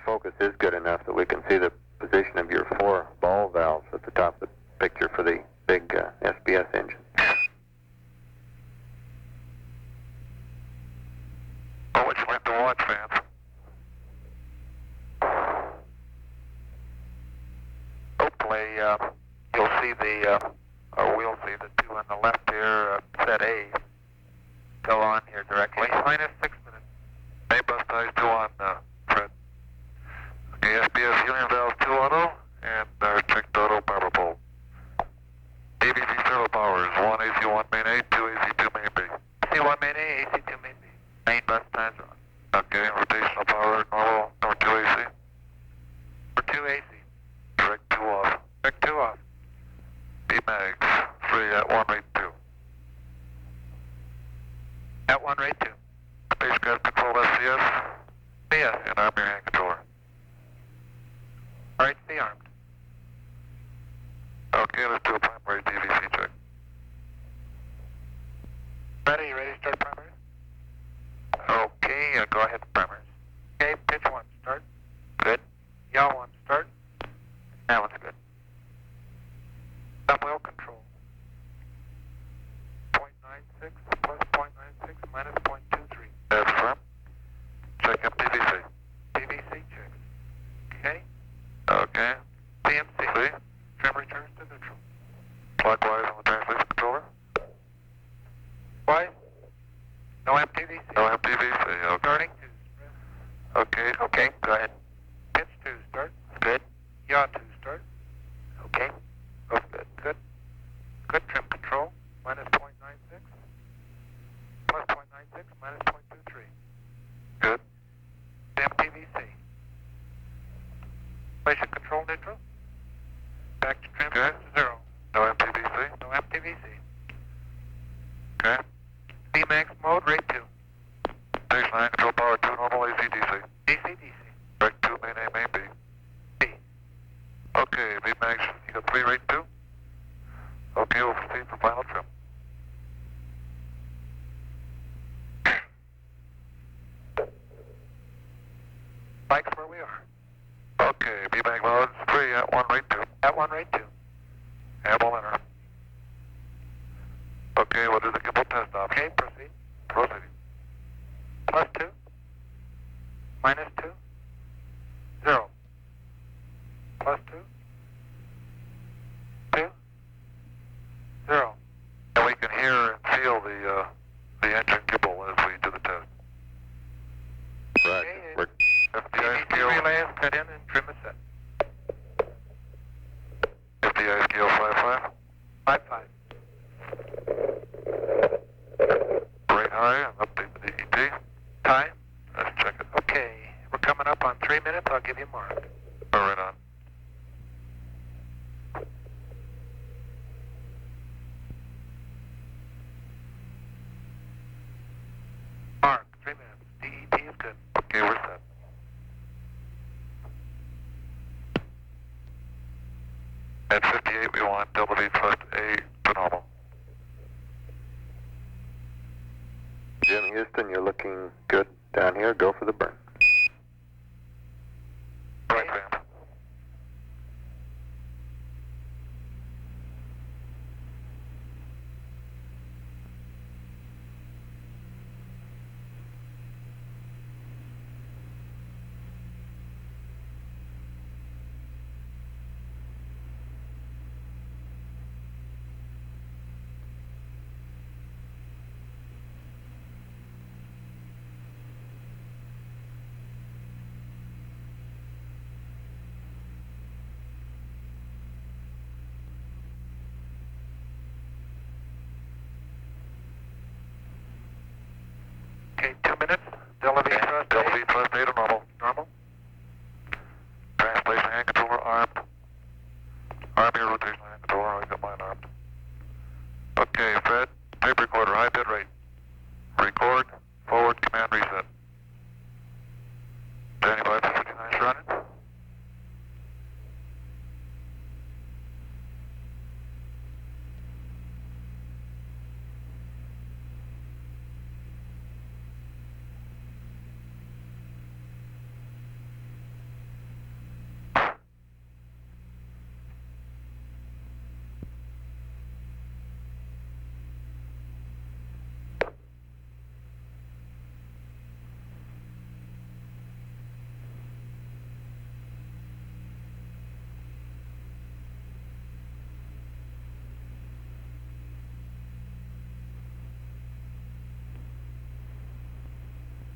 focus is good enough that we can see the position of your 4 ball valves at the top of the picture for the big SBS engine. Oh, which one to watch, fans? Hopefully, you'll see or we'll see the 2 on the left here, set A, go on here directly. Minus 6 minutes. A bus ties 2 on, Fred. Okay, SBS helium valve 2 auto, and checked auto power pole. ABC servo powers, 1 AC 1 main A, 2 AC 2 main B. AC 1 main A, AC 2 main B. Main bus ties on. Okay, rotational power, normal, number 2 AC. Number 2 AC. Direct 2 off. Direct 2 off. B mags, 3 at 1 rate 2. At 1 rate 2. Spacecraft control SCS. CS. And arm your hand controller. Alright, stay armed. Okay, let's do a primary DVC check. Ready? You ready to start primary? Okay, go ahead with primaries. Okay, pitch 1, start. Good. Yaw 1, start. That one's good. Subwheel control. 0.96 plus 0.96 minus 0.23. That's firm. Check MTVC. PVC check. Okay. Okay. PMC. See? Trim returns to neutral. Clockwise on the translation controller. Why? No MTVC. No MTVC, okay. Starting 2. Okay, okay, go ahead. Pitch 2, start. Good. Yaw 2, start. Okay. Oh, good, good. Good trim control. Minus 0.96. Plus 0.96, minus 0.23. Good. MTVC. Station control neutral. Back to trim to 0. No MTVC? No MTVC. Okay. Bmax mode, rate 2. Station 9, control power 2, normal AC DC. DC, DC. Direct 2, main A, main B. B. Okay, Bmax, you got 3, rate 2? Okay, we'll proceed for final trim. Bike's where we are. Okay, Bmax mode 3 at 1, rate 2. At 1, rate 2. Amble enter. Okay, we'll do the gimbal test off. Okay, proceed. Proceeding. Plus 2. Minus 2. 0. Plus 2. 2. 0. And we can hear and feel the engine gimbal as we do the test. Right. Okay, FDI scale. Relay is cut in and trim is set. FDI scale 5.5. 5.5. Rate high and update the DET. Time. Let's check it. Okay, we're coming up on 3 minutes. I'll give you a mark. All right on. Mark, 3 minutes. DET is good. Okay, we're set. At 58, we want double V thrust A to normal. Jim Houston, you're looking good down here. Go for the burn. Right, Van. Okay, 2 minutes. Delta V thrust. Delta V thrust A to normal. Normal. Translation hand controller armed. Arm your rotation hand controller. I got mine armed. Okay, Fred. Tape recorder. High bit rate. Record. Forward. Command reset. Standing by for 59 running.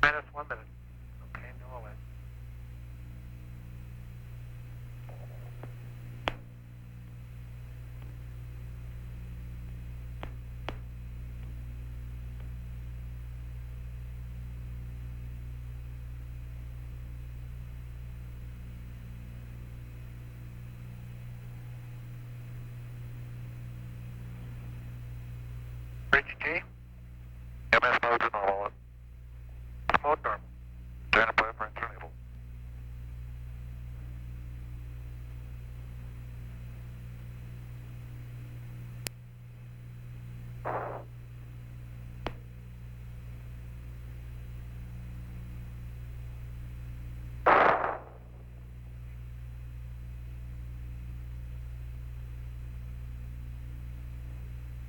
Minus 1 minute. Okay, no OS. Bridge G. MS mode to normal. Mode normal. Turn up for enable.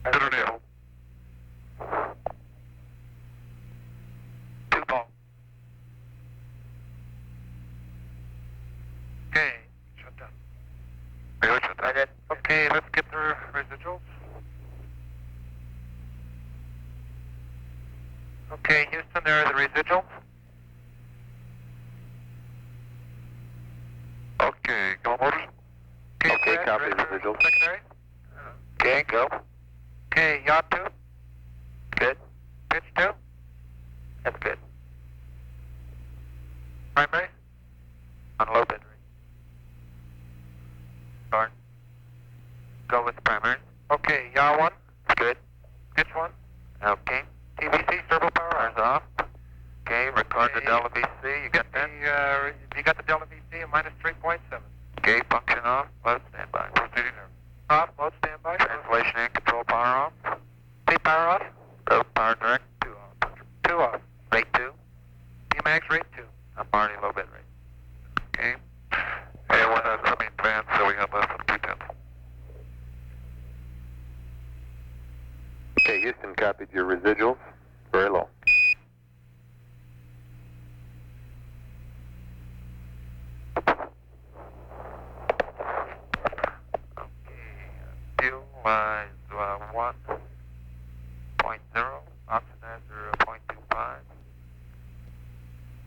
Enable. 2 ball. Okay, shut down. Really shut down. Okay, let's get the residuals. Okay, Houston, there are the residuals. Okay, go motors. Okay, Fred, copy ready for residuals. Secondary. Okay, go. Okay, yacht 2. Good. Pitch 2. That's good. Primary. On low bid rate. Start. Go with primary. Okay, yaw 1. Good. Pitch 1. Okay. TVC servo power is off. Okay, record the Delta VC. You got that? You got the Delta VC at minus 3.7. Okay, function off. Mode standby. Proceeding there. Off. Mode standby. Translation and control power off. C power off. Road power direct. 2 off. 2 off. Rate 2. Max rate 2. I'm already low bit rate. Okay. And when that's coming advanced, so we have less than 2 tenths. Okay, Houston copied your residuals. Very low. Fuel is 1.0. Oxidizer 0.25.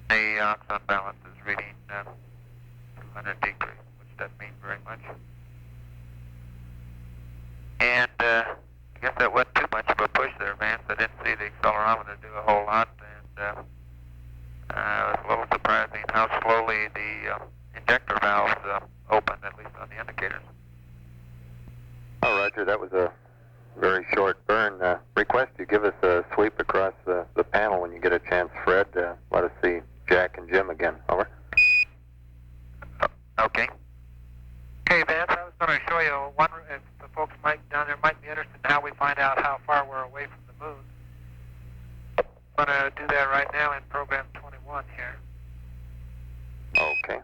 The oxon balance is reading 200 decrease, which doesn't mean very much. And I guess that wasn't too much of a push there, Vance. I didn't see the accelerometer do a whole lot, and it was a little surprising how slowly the injector valves opened, at least on the indicators. Oh, Roger, that was a very short burn. Request you give us a sweep across the panel when you get a chance, Fred. Let us see Jack and Jim again. Over. Okay. Okay, Vance, I was going to show you one, if the folks down there might be interested in how we find out how far we're away from the moon. I'm going to do that right now in program 21 here. Okay.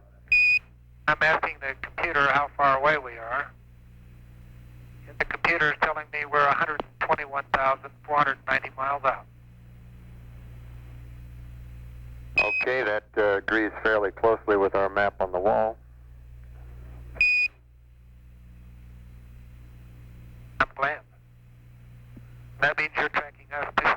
I'm asking the computer how far away we are. And the computer is telling me we're 121,490 miles out. Okay, that agrees fairly closely with our map on the wall. I'm glad. That means you're tracking us too.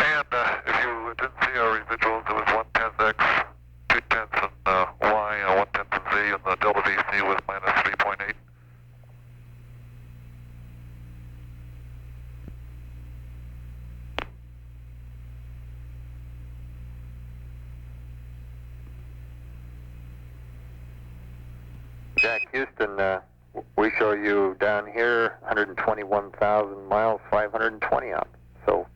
And if you didn't see our residuals, it was 1/10 X, 2/10 in Y, 1/10 in Z, and the Delta VC was minus 3.8. Jack, Houston, we show you down here 121,000 miles, 520 out. So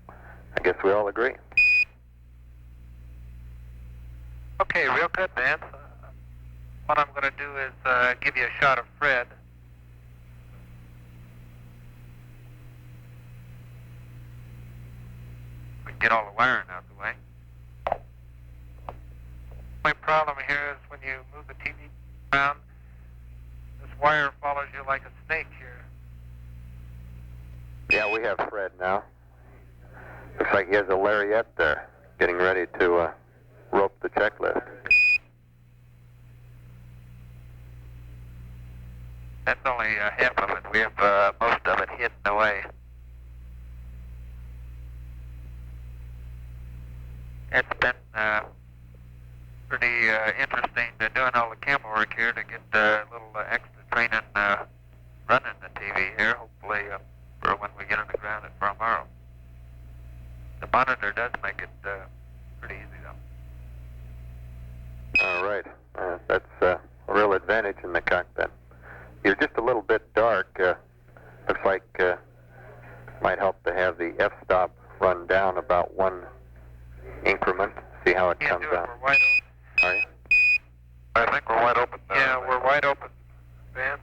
I guess we all agree. Okay, real good, Vance. What I'm going to do is give you a shot of Fred. We can get all the wiring out of the way. My problem here is when you move the TV around, this wire follows you like a snake here. Yeah, we have Fred now. Looks like he has a lariat there, getting ready to rope the checklist. That's only half of it. We have most of it hidden away. doing all the camera work here to get a little extra training running the TV here, hopefully for when we get on the ground for tomorrow. The monitor does make it pretty easy, though. All right. That's a real advantage in the cockpit. You're just a little bit dark. Looks like might help to have the f-stop run down about one increment. See how it comes out. We're wide open. All right. I think we're wide open now. Yeah, we're wide open, Van.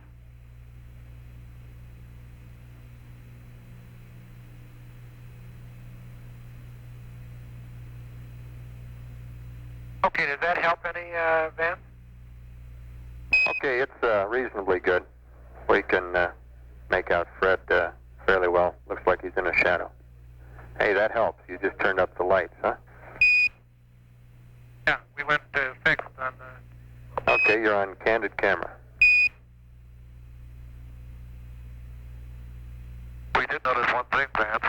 Okay, does that help any, Van? Okay, it's reasonably good. We can make out Fred fairly well. Looks like he's in a shadow. Hey, that helps. You just turned up the lights, huh? Yeah, we went fixed on the... Okay, you're on candid camera. We did notice one thing, Vance.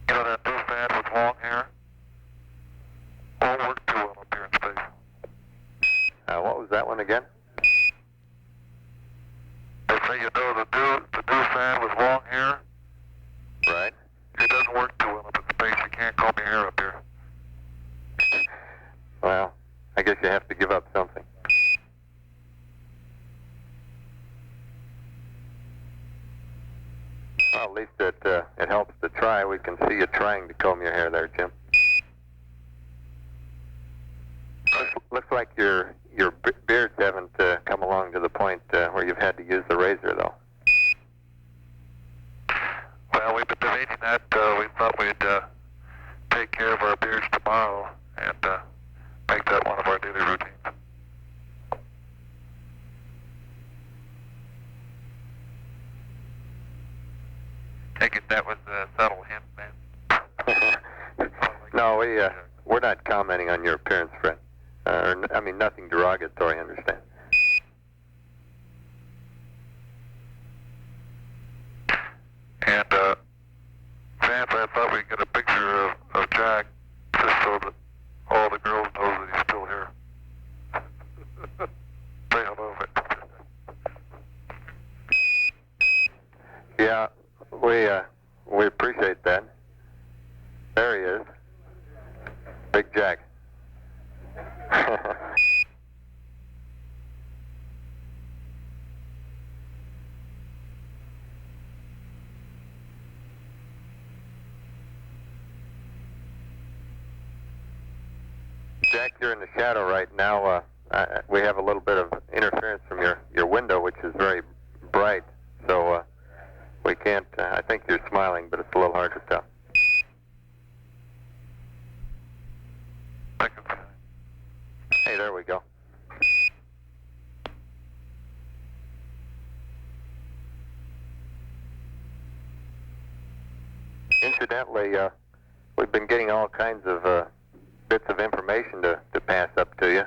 You know that new fan with long hair? Won't work too well up here in space. What was that one again? They say you know the new fan with long hair? Right. It doesn't work too well up in space. You can't comb your hair up here. Well, I guess you have to give up something. Well, at least it helps to try. We can see you trying to comb your hair there, Jim. Looks like your beards haven't come along to the point where you've had to use the razor, though. Well, we've been debating that. We thought we'd take care of our beards tomorrow and make that one of our daily routines. Take it that was a subtle hint, man. No, we're not commenting on your appearance, Fred. I mean, nothing derogatory, understand? And, Vance, I thought we'd get a picture of Jack just so that all the girls know that he's still here. Say hello, Vance. Yeah, we appreciate that. There he is. Big Jack. Jack, you're in the shadow right now. We have a little bit of interference from your window, which is very bright. So we can't, I think you're smiling, but it's a little hard to tell. Hey, there we go. Incidentally, we've been getting all kinds of bits of information to pass up to you.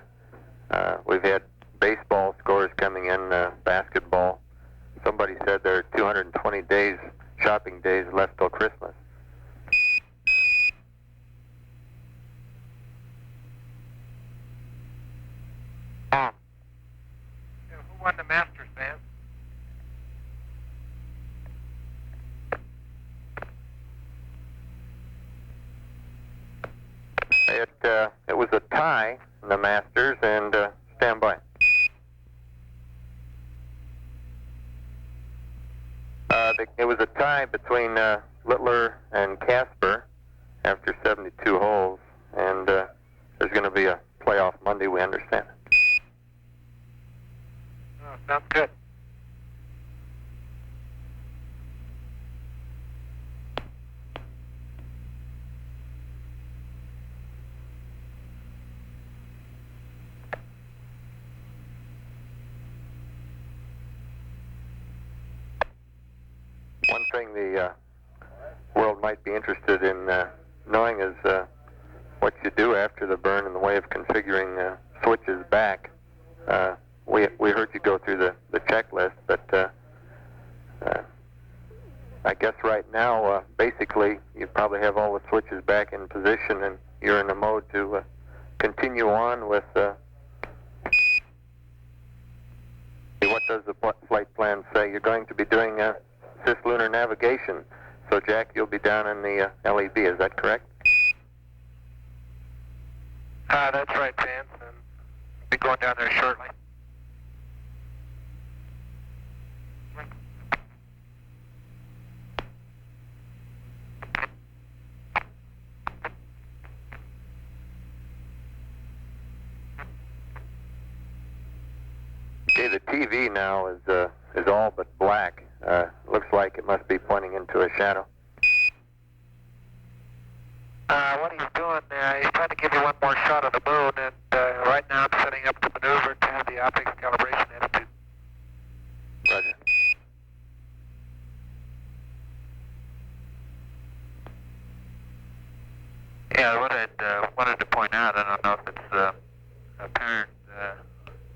We've had baseball scores coming in, basketball. Somebody said there are 220 days, shopping days left till Christmas. Who won the Masters, man? It was a tie in the Masters, and stand by. It was a tie between Littler and Casper after 72 holes, and there's going to be a playoff Monday, we understand. Oh, sounds good. One thing the world might be interested in knowing is what you do after the burn in the way of configuring switches back. We heard you go through the checklist, but I guess right now, basically, you probably have all the switches back in position, and you're in the mode to continue on with does the flight plan say? You're going to be doing cislunar navigation. So, Jack, you'll be down in the LEB, is that correct? That's right, Vance, and be going down there shortly. Okay, the TV now is all but black. Looks like it must be pointing into a shadow. What he's doing, he's trying to give you one more shot of the moon, and right now I'm setting up the maneuver to the optics calibration attitude. Roger. Yeah, what I wanted to point out, I don't know if it's apparent,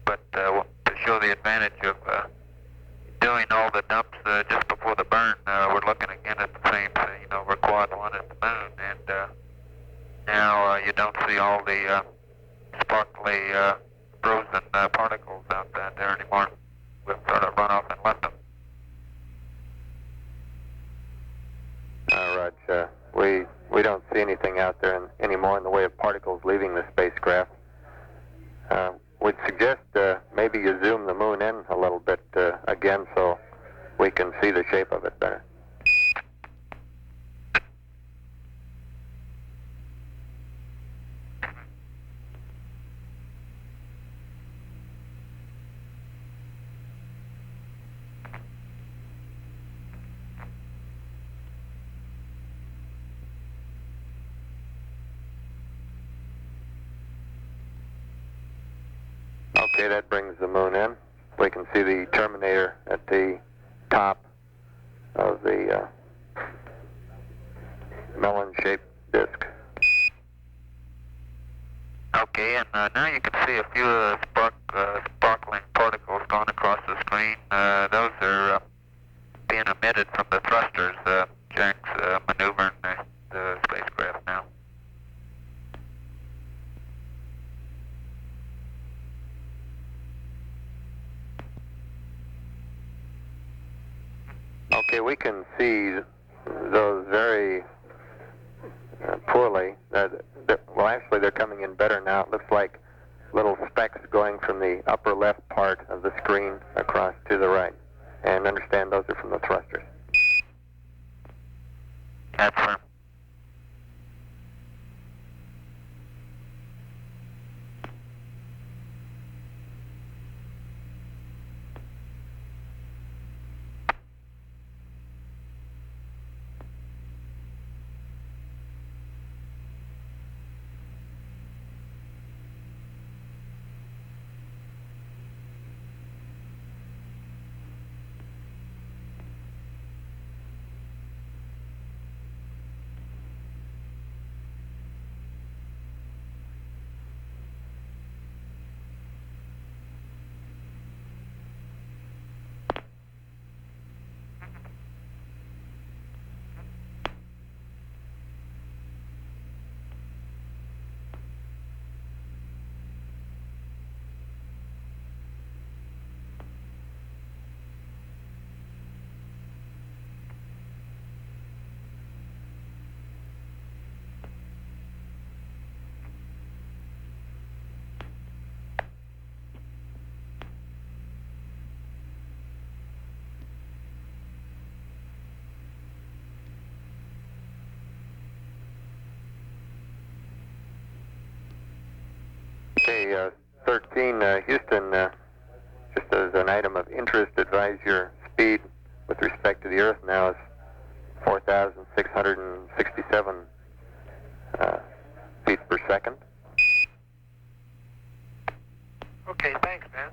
but to show the advantage of doing all the dumps just before the burn, we're looking again at the same, we're quad one at the moon, and now you don't see all the sparkly frozen particles out there anymore. We've sort of run off and left them. Raj, we don't see anything out there anymore in the way of particles leaving the spacecraft. We'd suggest maybe you zoom the moon in a little bit again so we can see the shape of it better. Okay, that brings the moon in. We can see the terminator at the top of the melon-shaped disk. Okay, and now you can see a few sparkling particles going across the screen. Those are being emitted from the thrusters. Jack's maneuvering the spacecraft now. Okay, we can see those very poorly. Well, actually, they're coming in better now. It looks like little specks going from the upper left part of the screen across to the right. And understand those are from the thrusters. That's firm. Okay, 13, Houston, just as an item of interest, advise your speed with respect to the Earth now is 4,667 feet per second. Okay, thanks, man.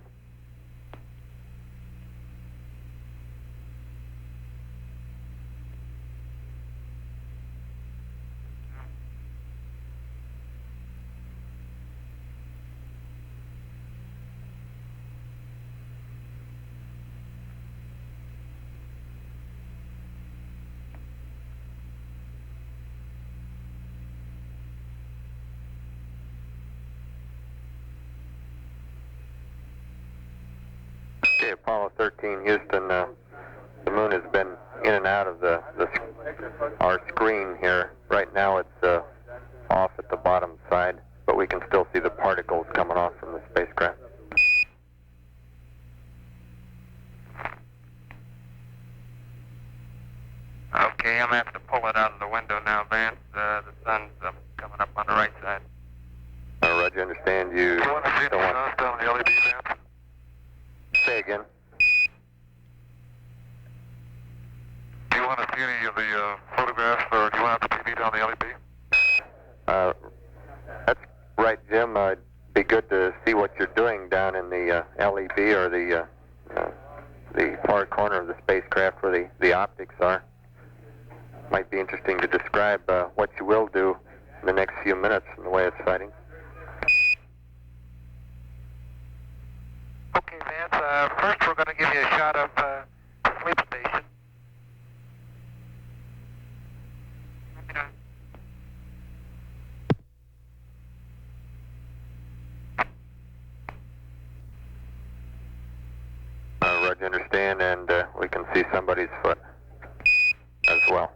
Okay, Apollo 13, Houston. The moon has been in and out of our screen here. Right now it's off at the bottom side, but we can still see the particles coming off from the spacecraft. Okay, I'm going to have to pull it out of the window now, Vance. The sun's coming up on the right side. Roger, understand you. Do you want to see the sun down the LED, Vance? Say again. Do you want to see any of the photographs, or do you want to have the TV down the LED? That's right, Jim. It'd be good to see what you're doing down in the LEB or the far corner of the spacecraft where the optics are. Might be interesting to describe what you will do in the next few minutes in the way of sighting. Okay, Vance. First, we're going to give you a shot of the sleep station. Roger, understand, and we can see somebody's foot as well.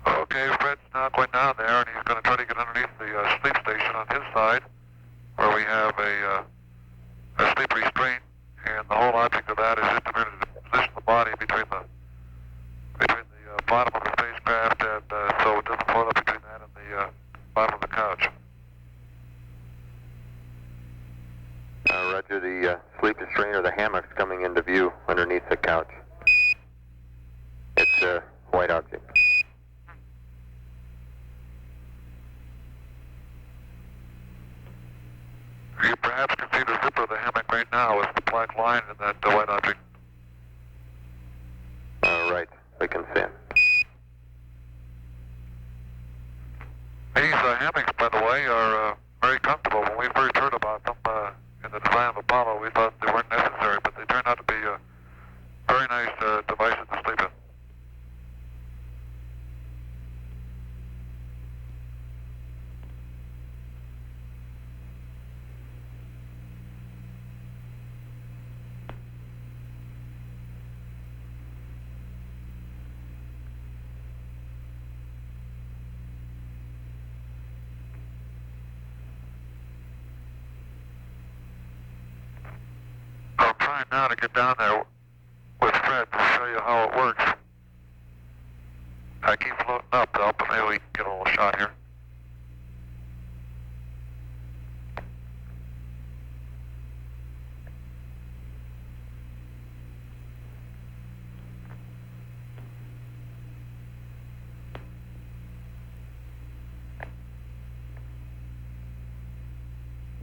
Okay, Fred's now going down there, and he's going to try to get underneath the sleep station on his side, where we have a sleep restraint, and the whole object of that is just to position the body between the bottom of the spacecraft, and so it doesn't float up between that and the bottom of the couch. Roger, the sleep restraint or the hammock's coming into view underneath the couch. It's a white object. You perhaps can see the zipper of the hammock right now with the black line in that white object. Right, we can see it. These hammocks, by the way, are very comfortable. When we first heard about them in the design of Apollo, we thought they weren't necessary, but they turned out to be very nice devices to sleep in. I'm trying now to get down there with Fred to show you how it works. I keep floating up, though, but maybe we can get a little shot here.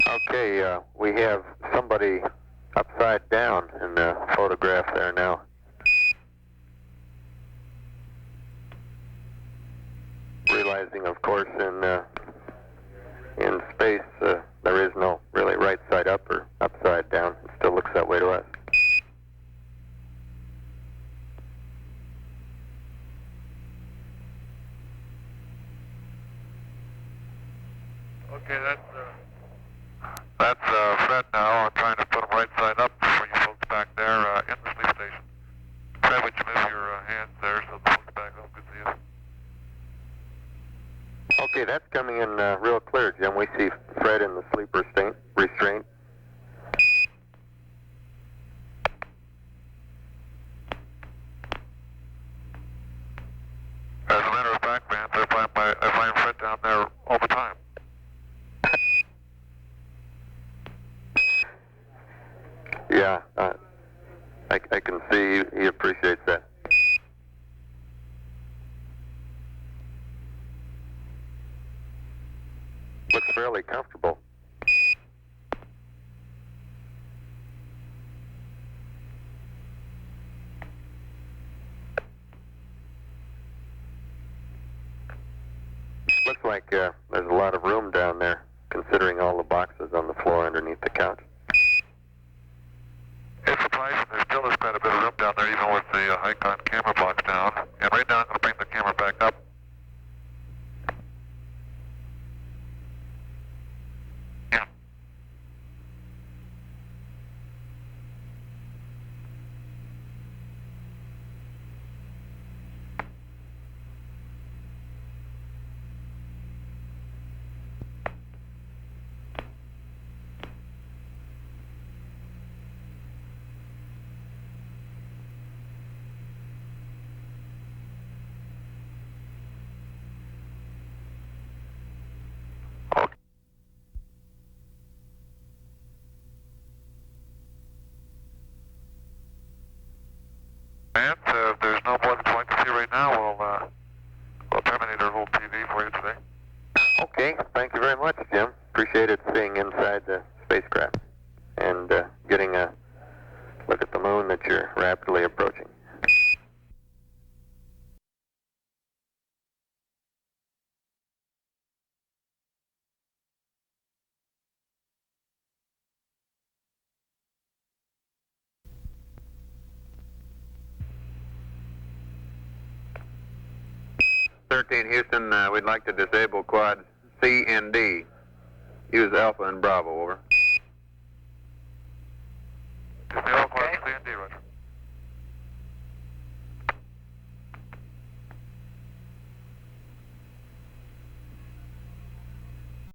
Okay, we have somebody upside down in the photograph there now. Realizing, of course, in space there is no really right side up or upside down. It still looks that way to us. Okay, that's Fred now. I'm trying to put him right side up for you folks back there in the sleep station. Fred, would you move your hands there so the folks back home can see you? Okay, that's coming in real clear, Jim. We see Fred in the sleep restraint. As a matter of fact, Vance, I find Fred down there all the time. Yeah, I can see he appreciates that. Looks fairly comfortable. Looks like there's a lot of room down there, considering all the boxes on the floor underneath the couch. It's surprising there still is quite a bit of room down there, even with the Icon camera box down. And right now I'm going to bring the camera back up. Yeah. spacecraft and getting a look at the moon that you're rapidly approaching. Houston, we'd like to disable quads C and D. Use Alpha and Bravo, over.